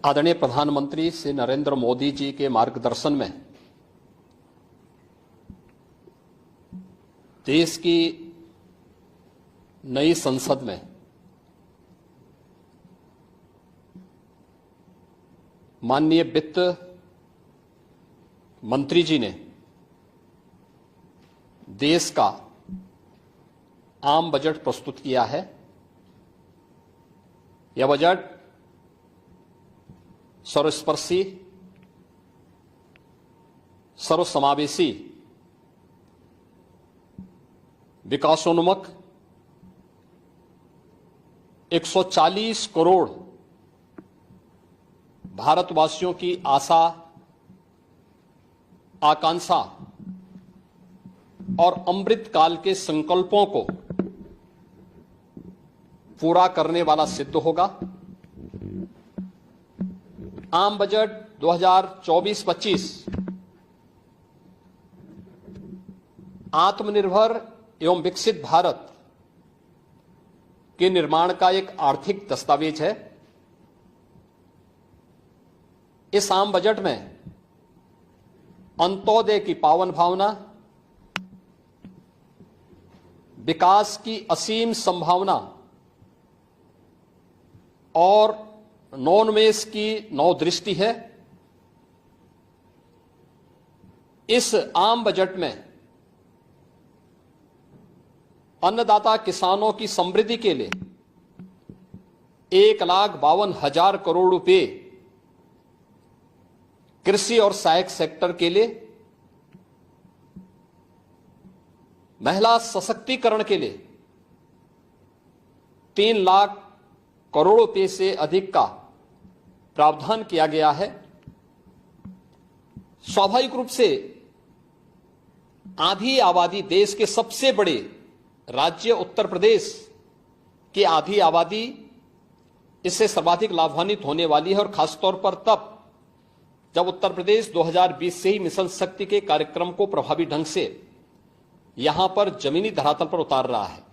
आदरणीय प्रधानमंत्री श्री नरेंद्र मोदी जी के मार्गदर्शन में देश की नई संसद में माननीय वित्त मंत्री जी ने देश का आम बजट प्रस्तुत किया है। यह बजट सर्वस्पर्शी, सर्वसमावेशी, विकासोन्मुख 140 करोड़ भारतवासियों की आशा, आकांक्षा और अमृत काल के संकल्पों को पूरा करने वाला सिद्ध होगा। आम बजट 2024-25 आत्मनिर्भर एवं विकसित भारत के निर्माण का एक आर्थिक दस्तावेज है। इस आम बजट में अंत्योदय की पावन भावना, विकास की असीम संभावना और नवोन्मेष की नवदृष्टि है। इस आम बजट में अन्नदाता किसानों की समृद्धि के लिए 1,52,000 करोड़ रुपए, कृषि और सहायक सेक्टर के लिए, महिला सशक्तिकरण के लिए 3 लाख करोड़ रुपए से अधिक का प्रावधान किया गया है। स्वाभाविक रूप से आधी आबादी, देश के सबसे बड़े राज्य उत्तर प्रदेश की आधी आबादी इससे सर्वाधिक लाभान्वित होने वाली है, और खासतौर पर तब जब उत्तर प्रदेश 2020 से ही मिशन शक्ति के कार्यक्रम को प्रभावी ढंग से यहां पर जमीनी धरातल पर उतार रहा है।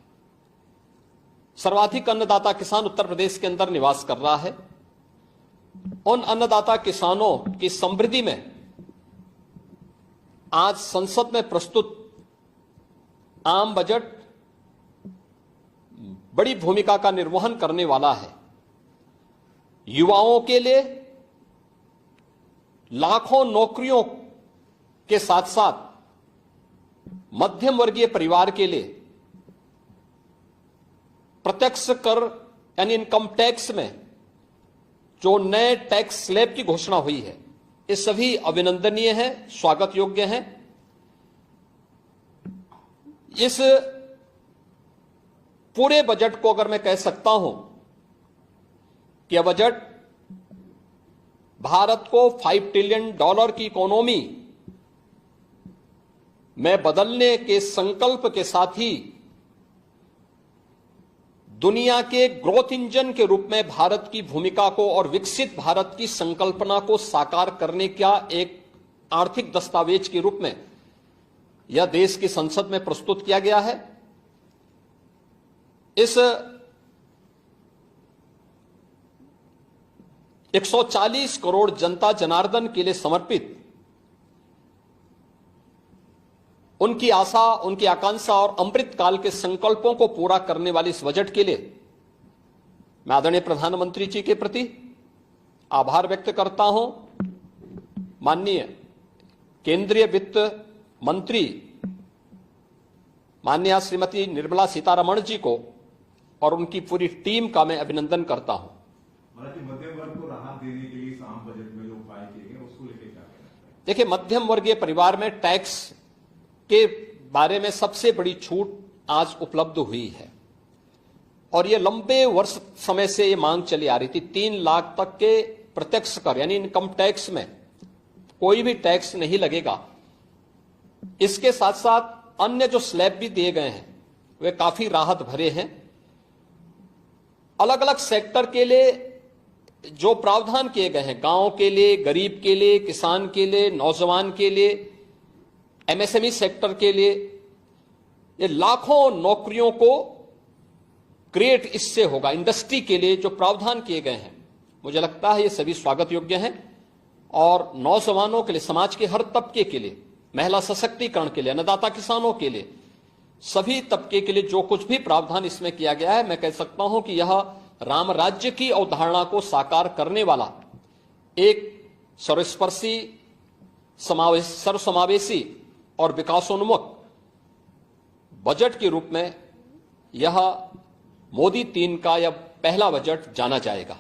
सर्वाधिक अन्नदाता किसान उत्तर प्रदेश के अंदर निवास कर रहा है। उन अन्नदाता किसानों की समृद्धि में आज संसद में प्रस्तुत आम बजट बड़ी भूमिका का निर्वहन करने वाला है। युवाओं के लिए लाखों नौकरियों के साथ साथ मध्यम वर्गीय परिवार के लिए प्रत्यक्ष कर यानी इनकम टैक्स में जो नए टैक्स स्लैब की घोषणा हुई है, ये सभी अभिनंदनीय है, स्वागत योग्य है। इस पूरे बजट को अगर मैं कह सकता हूं कि यह बजट भारत को $5 ट्रिलियन की इकोनॉमी में बदलने के संकल्प के साथ ही दुनिया के ग्रोथ इंजन के रूप में भारत की भूमिका को और विकसित भारत की संकल्पना को साकार करने का एक आर्थिक दस्तावेज के रूप में यह देश की संसद में प्रस्तुत किया गया है। इस 140 करोड़ जनता जनार्दन के लिए समर्पित, उनकी आशा, उनकी आकांक्षा और अमृत काल के संकल्पों को पूरा करने वाले इस बजट के लिए मैं आदरणीय प्रधानमंत्री जी के प्रति आभार व्यक्त करता हूं। माननीय केंद्रीय वित्त मंत्री माननीय श्रीमती निर्मला सीतारमण जी को और उनकी पूरी टीम का मैं अभिनंदन करता हूं। मध्यम वर्ग को राहत देने के लिए आम बजट में जो उपाय किए गए उसको लेकर क्या कहना है? देखिए, मध्यम वर्गीय परिवार में टैक्स के बारे में सबसे बड़ी छूट आज उपलब्ध हुई है, और यह लंबे वर्ष समय से यह मांग चली आ रही थी। 3 लाख तक के प्रत्यक्ष कर यानी इनकम टैक्स में कोई भी टैक्स नहीं लगेगा। इसके साथ साथ अन्य जो स्लैब भी दिए गए हैं वे काफी राहत भरे हैं। अलग अलग सेक्टर के लिए जो प्रावधान किए गए हैं, गांव के लिए, गरीब के लिए, किसान के लिए, नौजवान के लिए, एमएसएमई सेक्टर के लिए, ये लाखों नौकरियों को क्रिएट इससे होगा। इंडस्ट्री के लिए जो प्रावधान किए गए हैं मुझे लगता है ये सभी स्वागत योग्य हैं और नौजवानों के लिए, समाज के हर तबके के लिए, महिला सशक्तिकरण के लिए, अन्नदाता किसानों के लिए, सभी तबके के लिए जो कुछ भी प्रावधान इसमें किया गया है, मैं कह सकता हूं कि यह राम राज्य की अवधारणा को साकार करने वाला एक सर्वस्पर्शी, सर्वसमावेशी और विकासोन्मुख बजट के रूप में यह मोदी 3 का यह पहला बजट जाना जाएगा।